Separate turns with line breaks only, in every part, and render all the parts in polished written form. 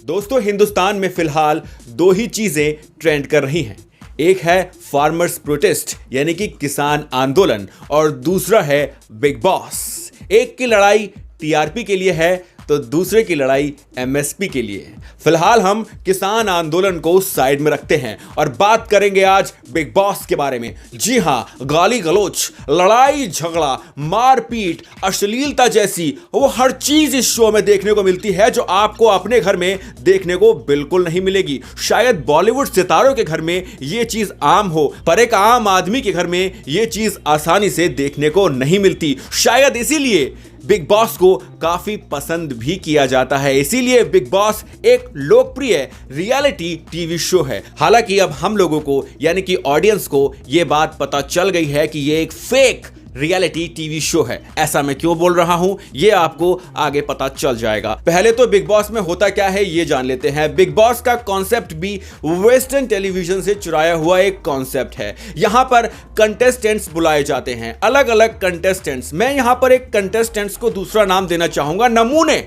दोस्तों, हिंदुस्तान में फिलहाल दो ही चीजें ट्रेंड कर रही हैं। एक है फार्मर्स प्रोटेस्ट यानी कि किसान आंदोलन और दूसरा है बिग बॉस। एक की लड़ाई टीआरपी के लिए है तो दूसरे की लड़ाई एमएसपी के लिए। फिलहाल हम किसान आंदोलन को साइड में रखते हैं और बात करेंगे आज बिग बॉस के बारे में। जी हां, गाली गलौच, लड़ाई झगड़ा, मारपीट, अश्लीलता जैसी वो हर चीज इस शो में देखने को मिलती है जो आपको अपने घर में देखने को बिल्कुल नहीं मिलेगी। शायद बॉलीवुड सितारों के घर में ये चीज आम हो, पर एक आम आदमी के घर में ये चीज आसानी से देखने को नहीं मिलती। शायद इसीलिए बिग बॉस को काफी पसंद भी किया जाता है। इसीलिए बिग बॉस एक लोकप्रिय रियलिटी टीवी शो है। हालांकि अब हम लोगों को यानी कि ऑडियंस को यह बात पता चल गई है कि यह एक फेक रियलिटी टीवी शो है। ऐसा मैं क्यों बोल रहा हूं ये आपको आगे पता चल जाएगा। पहले तो बिग बॉस में होता क्या है ये जान लेते हैं। बिग बॉस का कॉन्सेप्ट भी वेस्टर्न टेलीविजन से चुराया हुआ एक कॉन्सेप्ट है। यहां पर कंटेस्टेंट्स बुलाए जाते हैं, अलग अलग कंटेस्टेंट्स। मैं यहां पर एक कंटेस्टेंट्स को दूसरा नाम देना चाहूंगा, नमूने।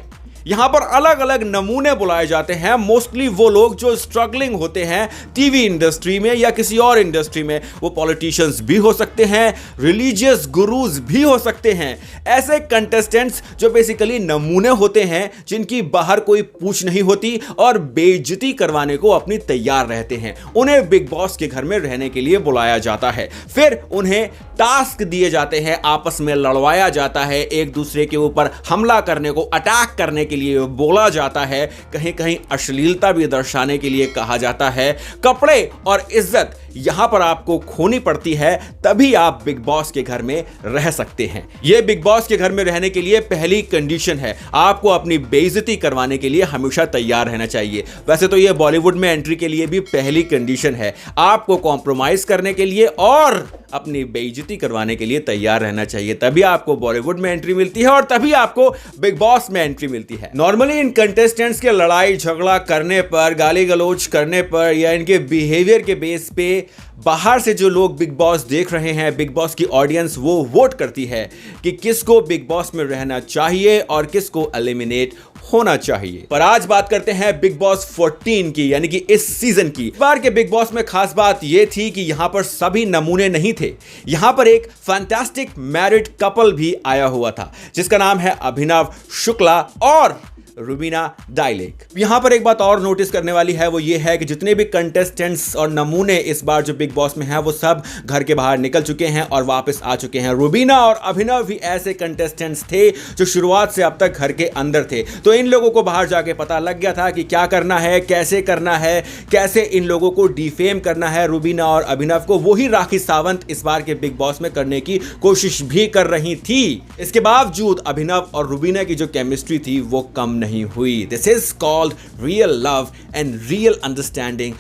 यहां पर अलग अलग नमूने बुलाए जाते हैं। मोस्टली वो लोग जो स्ट्रगलिंग होते हैं टीवी इंडस्ट्री में या किसी और इंडस्ट्री में। वो पॉलिटिशियंस भी हो सकते हैं, रिलीजियस गुरुज भी हो सकते हैं। ऐसे कंटेस्टेंट्स जो बेसिकली नमूने होते हैं, जिनकी बाहर कोई पूछ नहीं होती और बेइज्जती करवाने को अपनी तैयार रहते हैं, उन्हें बिग बॉस के घर में रहने के लिए बुलाया जाता है। फिर उन्हें टास्क दिए जाते हैं, आपस में लड़वाया जाता है, एक दूसरे के ऊपर हमला करने को, अटैक करने के लिए बोला जाता है, कहीं कहीं अश्लीलता भी दर्शाने के लिए कहा जाता है। कपड़े और इज्जत यहां पर आपको खोनी पड़ती है, तभी आप बिग बॉस के घर में रह सकते हैं। यह बिग बॉस के घर में रहने के लिए पहली कंडीशन है। आपको अपनी बेइज्जती करवाने के लिए हमेशा तैयार रहना चाहिए। वैसे तो यह बॉलीवुड में एंट्री के लिए भी पहली कंडीशन है। आपको कॉम्प्रोमाइज करने के लिए और अपनी बेइज्जती करवाने के लिए तैयार रहना चाहिए, तभी आपको बॉलीवुड में एंट्री मिलती है और तभी आपको बिग बॉस में एंट्री मिलती है। नॉर्मली इन कंटेस्टेंट्स के लड़ाई झगड़ा करने पर, गाली गलौज करने पर या इनके बिहेवियर के बेस पे बाहर से जो लोग बिग बॉस देख रहे हैं, बिग बॉस की ऑडियंस वो वोट करती है कि किसको बिग बॉस में रहना चाहिए और किसको एलिमिनेट होना चाहिए। पर आज बात करते हैं बिग बॉस 14 की, यानी कि इस सीजन की। इस बार के बिग बॉस में खास बात यह थी कि यहां पर सभी नमूने नहीं थे। यहां पर एक फैंटास्टिक मैरिड कपल भी आया हुआ था जिसका नाम है अभिनव शुक्ला और रुबीना डायलेक। यहां पर एक बात और नोटिस करने वाली है, वो ये है कि जितने भी कंटेस्टेंट्स और नमूने इस बार जो बिग बॉस में हैं वो सब घर के बाहर निकल चुके हैं और वापस आ चुके हैं। रुबीना और अभिनव भी ऐसे कंटेस्टेंट्स थे जो शुरुआत से अब तक घर के अंदर थे, तो इन लोगों को बाहर जाके पता लग गया था कि क्या करना है, कैसे करना है, कैसे इन लोगों को डिफेम करना है। रुबीना और अभिनव को वही राखी सावंत इस बार के बिग बॉस में करने की कोशिश भी कर रही थी। इसके बावजूद अभिनव और रुबीना की जो केमिस्ट्री थी वो कम नहीं हुई। This is called real love and real understanding.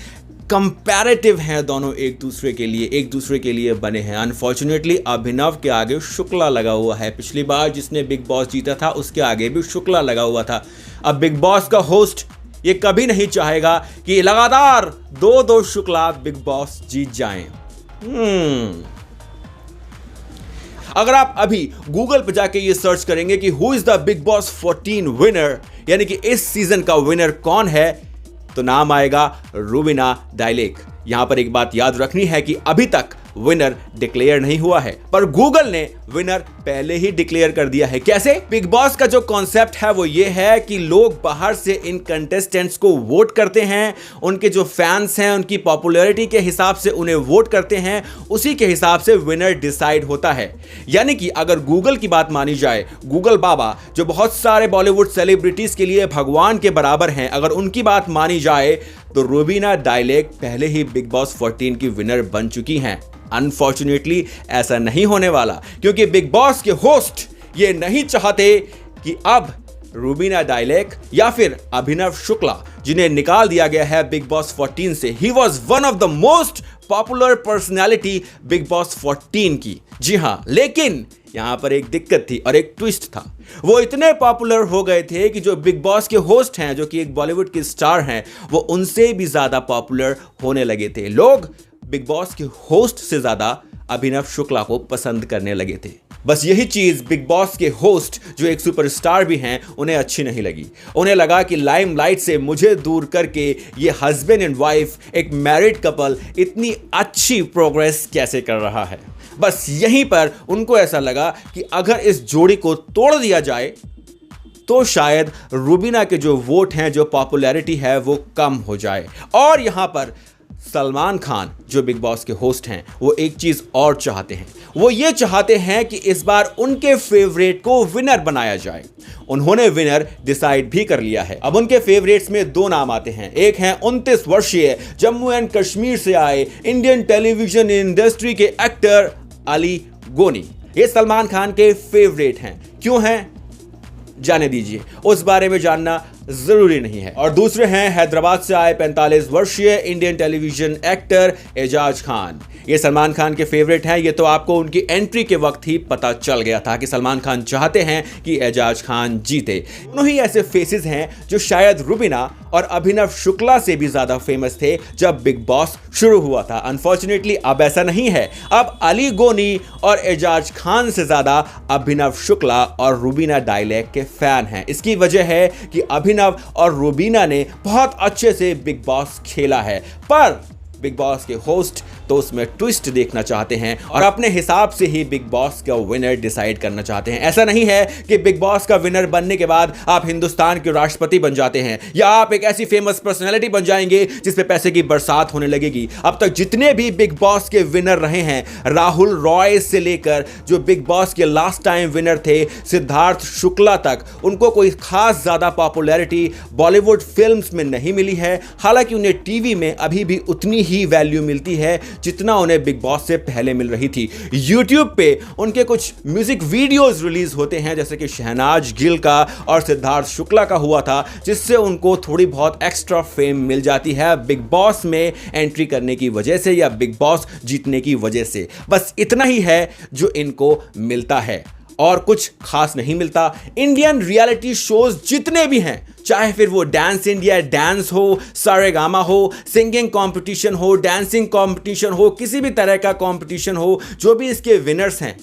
Comparative हैं दोनों, एक दूसरे के लिए बने हैं। अनफॉर्चुनेटली अभिनव के आगे शुक्ला लगा हुआ है। पिछली बार जिसने बिग बॉस जीता था उसके आगे भी शुक्ला लगा हुआ था। अब बिग बॉस का होस्ट ये कभी नहीं चाहेगा कि लगातार दो शुक्ला बिग बॉस जीत जाएं। अगर आप अभी गूगल पर जाके ये सर्च करेंगे कि who is the big boss 14 winner, यानी कि इस सीजन का विनर कौन है, तो नाम आएगा रुबीना डायलेक। यहां पर एक बात याद रखनी है कि अभी तक विनर डिक्लेयर नहीं हुआ है, पर गूगल ने विनर पहले ही डिक्लेयर कर दिया है। कैसे? बिग बॉस का जो कॉन्सेप्ट है वो ये है कि लोग बाहर से इन कंटेस्टेंट्स को वोट करते हैं, उनके जो फैंस हैं उनकी पॉपुलैरिटी के हिसाब से उन्हें वोट करते हैं, उसी के हिसाब से विनर डिसाइड होता है। यानी कि अगर गूगल की बात मानी जाए, गूगल बाबा जो बहुत सारे बॉलीवुड सेलिब्रिटीज के लिए भगवान के बराबर हैं, अगर उनकी बात मानी जाए तो रुबीना डायलेक पहले ही बिग बॉस 14 की विनर बन चुकी हैं। अनफॉर्चुनेटली ऐसा नहीं होने वाला, क्योंकि बिग बॉस के होस्ट ये नहीं चाहते कि अब रुबीना डायलेक या फिर अभिनव शुक्ला, जिन्हें निकाल दिया गया है बिग बॉस 14 से, he was one of the most popular personality big boss 14 की। जी हां, लेकिन यहां पर एक दिक्कत थी और एक ट्विस्ट था। वो इतने पॉपुलर हो गए थे कि जो बिग बॉस के होस्ट हैं, जो कि एक बॉलीवुड के स्टार हैं, वो उनसे भी ज्यादा पॉपुलर होने लगे थे। लोग बिग बॉस के होस्ट से ज्यादा अभिनव शुक्ला को पसंद करने लगे थे। बस यही चीज बिग बॉस के होस्ट जो एक सुपरस्टार भी हैं उन्हें अच्छी नहीं लगी। उन्हें लगा कि लाइमलाइट से मुझे दूर करके ये हस्बैंड एंड वाइफ एक मैरिड कपल इतनी अच्छी प्रोग्रेस कैसे कर रहा है। बस यहीं पर उनको ऐसा लगा कि अगर इस जोड़ी को तोड़ दिया जाए तो शायद रूबीना के जो वोट हैं, जो पॉपुलैरिटी है, वो कम हो जाए। और यहां पर सलमान खान जो बिग बॉस के होस्ट हैं वो एक चीज और चाहते हैं। वो ये चाहते हैं कि इस बार उनके फेवरेट को विनर बनाया जाए। उन्होंने विनर डिसाइड भी कर लिया है। अब उनके फेवरेट्स में 2 नाम आते हैं। एक हैं 29 वर्षीय जम्मू एंड कश्मीर से आए इंडियन टेलीविजन इंडस्ट्री के एक्टर अली गोनी। ये सलमान खान के फेवरेट हैं। क्यों हैं जाने दीजिए, उस बारे में जानना जरूरी नहीं है। और दूसरे हैं हैदराबाद से आए 45 वर्षीय Indian television actor Ejaz Khan. ये सलमान खान के फेवरेट हैं। ये तो आपको उनकी एंट्री के वक्त ही पता चल गया था कि सलमान खान चाहते हैं कि एजाज खान जीते। दोनों ही ऐसे फेसेस हैं जो शायद रूबीना और अभिनव शुक्ला से भी ज्यादा फेमस थे जब बिग बॉस शुरू हुआ था। अनफॉर्चुनेटली अब ऐसा नहीं है। अब अली गोनी और एजाज खान से ज्यादा अभिनव शुक्ला और रूबीना डायलॉग के फैन हैं। इसकी वजह है कि अभिनव और रूबीना ने बहुत अच्छे से बिग बॉस खेला है, पर बिग बॉस के होस्ट तो उसमें ट्विस्ट देखना चाहते हैं और अपने हिसाब से ही बिग बॉस का विनर डिसाइड करना चाहते हैं। ऐसा नहीं है कि बिग बॉस का विनर बनने के बाद आप हिंदुस्तान के राष्ट्रपति बन जाते हैं या आप एक ऐसी फेमस पर्सनैलिटी बन जाएंगे जिसपे पैसे की बरसात होने लगेगी। अब तक जितने भी बिग बॉस के विनर रहे हैं, राहुल रॉय से लेकर जो बिग बॉस के लास्ट टाइम विनर थे सिद्धार्थ शुक्ला तक, उनको कोई खास ज्यादा पॉपुलैरिटी बॉलीवुड फिल्म्स में नहीं मिली है। हालांकि उन्हें टीवी में अभी भी उतनी ही वैल्यू मिलती है जितना उन्हें बिग बॉस से पहले मिल रही थी। यूट्यूब पे उनके कुछ म्यूजिक वीडियोस रिलीज होते हैं, जैसे कि शहनाज गिल का और सिद्धार्थ शुक्ला का हुआ था, जिससे उनको थोड़ी बहुत एक्स्ट्रा फेम मिल जाती है बिग बॉस में एंट्री करने की वजह से या बिग बॉस जीतने की वजह से। बस इतना ही है जो इनको मिलता है और कुछ खास नहीं मिलता। इंडियन रियलिटी शोज जितने भी हैं, चाहे फिर वो डांस इंडिया डांस हो, सारेगामा हो, सिंगिंग कंपटीशन हो, डांसिंग कंपटीशन हो, किसी भी तरह का कंपटीशन हो, जो भी इसके विनर्स हैं,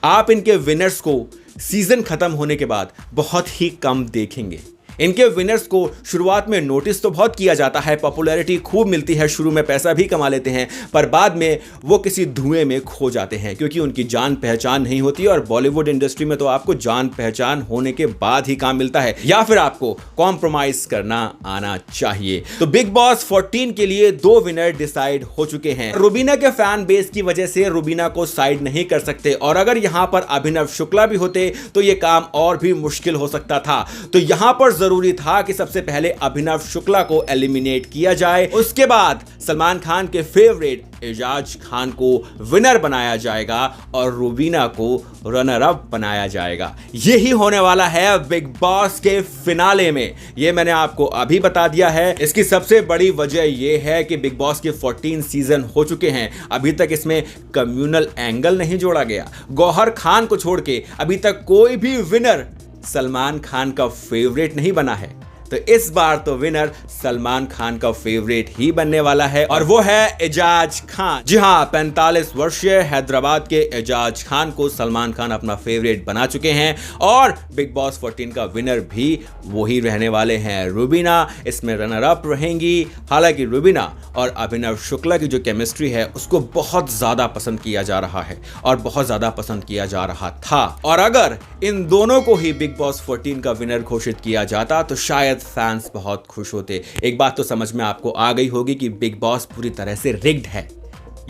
आप इनके विनर्स को सीजन खत्म होने के बाद बहुत ही कम देखेंगे। इनके विनर्स को शुरुआत में नोटिस तो बहुत किया जाता है, पॉपुलैरिटी खूब मिलती है, शुरू में पैसा भी कमा लेते हैं, पर बाद में वो किसी धुएं में खो जाते हैं क्योंकि उनकी जान पहचान नहीं होती। और बॉलीवुड इंडस्ट्री में तो आपको जान पहचान होने के बाद ही काम मिलता है या फिर आपको कॉम्प्रोमाइज करना आना चाहिए। तो बिग बॉस 14 के लिए 2 विनर डिसाइड हो चुके हैं। रूबीना के फैन बेस की वजह से रूबीना को साइड नहीं कर सकते, और अगर यहां पर अभिनव शुक्ला भी होते तो यह काम और भी मुश्किल हो सकता था। तो यहां पर जरूरी था कि सबसे पहले अभिनव शुक्ला को एलिमिनेट किया जाए, उसके बाद सलमान खान के फेवरेट एजाज खान को विनर बनाया जाएगा और रूबीना को रनर अप बनाया जाएगा। यही होने वाला है बिग बॉस के फिनाले में। यह मैंने आपको अभी बता दिया है। इसकी सबसे बड़ी वजह यह है कि बिग बॉस के 14 सीजन हो चुके हैं, अभी तक इसमें कम्युनल एंगल नहीं जोड़ा गया। गौहर खान को छोड़ के अभी तक कोई भी विनर सलमान खान का फेवरेट नहीं बना है। तो इस बार तो विनर सलमान खान का फेवरेट ही बनने वाला है और वो है एजाज खान। जी हां, 45 वर्षीय हैदराबाद के एजाज खान को सलमान खान अपना फेवरेट बना चुके हैं और बिग बॉस 14 का विनर भी वही रहने वाले हैं। रूबीना इसमें रनर अप रहेंगी। हालांकि रूबीना और अभिनव शुक्ला की जो केमिस्ट्री है उसको बहुत ज्यादा पसंद किया जा रहा है और बहुत ज्यादा पसंद किया जा रहा था, और अगर इन दोनों को ही बिग बॉस 14 का विनर घोषित किया जाता तो शायद फैंस बहुत खुश होते। एक बात तो समझ में आपको आ गई होगी कि बिग बॉस पूरी तरह से रिग्ड है।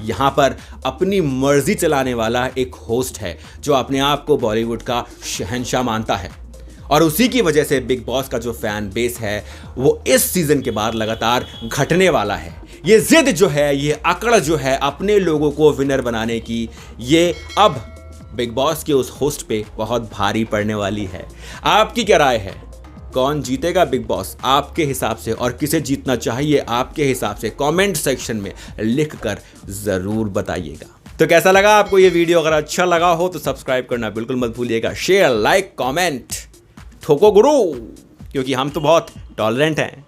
यहां पर अपनी मर्जी चलाने वाला एक होस्ट है जो अपने आप को बॉलीवुड का शहंशाह मानता है, और उसी की वजह से बिग बॉस का जो फैन बेस है वो इस सीजन के बाद लगातार घटने वाला है। ये जिद जो है, ये अकड़ जो है अपने लोगों को विनर बनाने की, ये अब बिग बॉस के उस होस्ट पे बहुत भारी पड़ने वाली है। आपकी क्या राय है? कौन जीतेगा बिग बॉस आपके हिसाब से, और किसे जीतना चाहिए आपके हिसाब से? कमेंट सेक्शन में लिखकर जरूर बताइएगा। तो कैसा लगा आपको ये वीडियो? अगर अच्छा लगा हो तो सब्सक्राइब करना बिल्कुल मत भूलिएगा। शेयर, लाइक, कमेंट ठोको गुरु, क्योंकि हम तो बहुत टॉलरेंट हैं।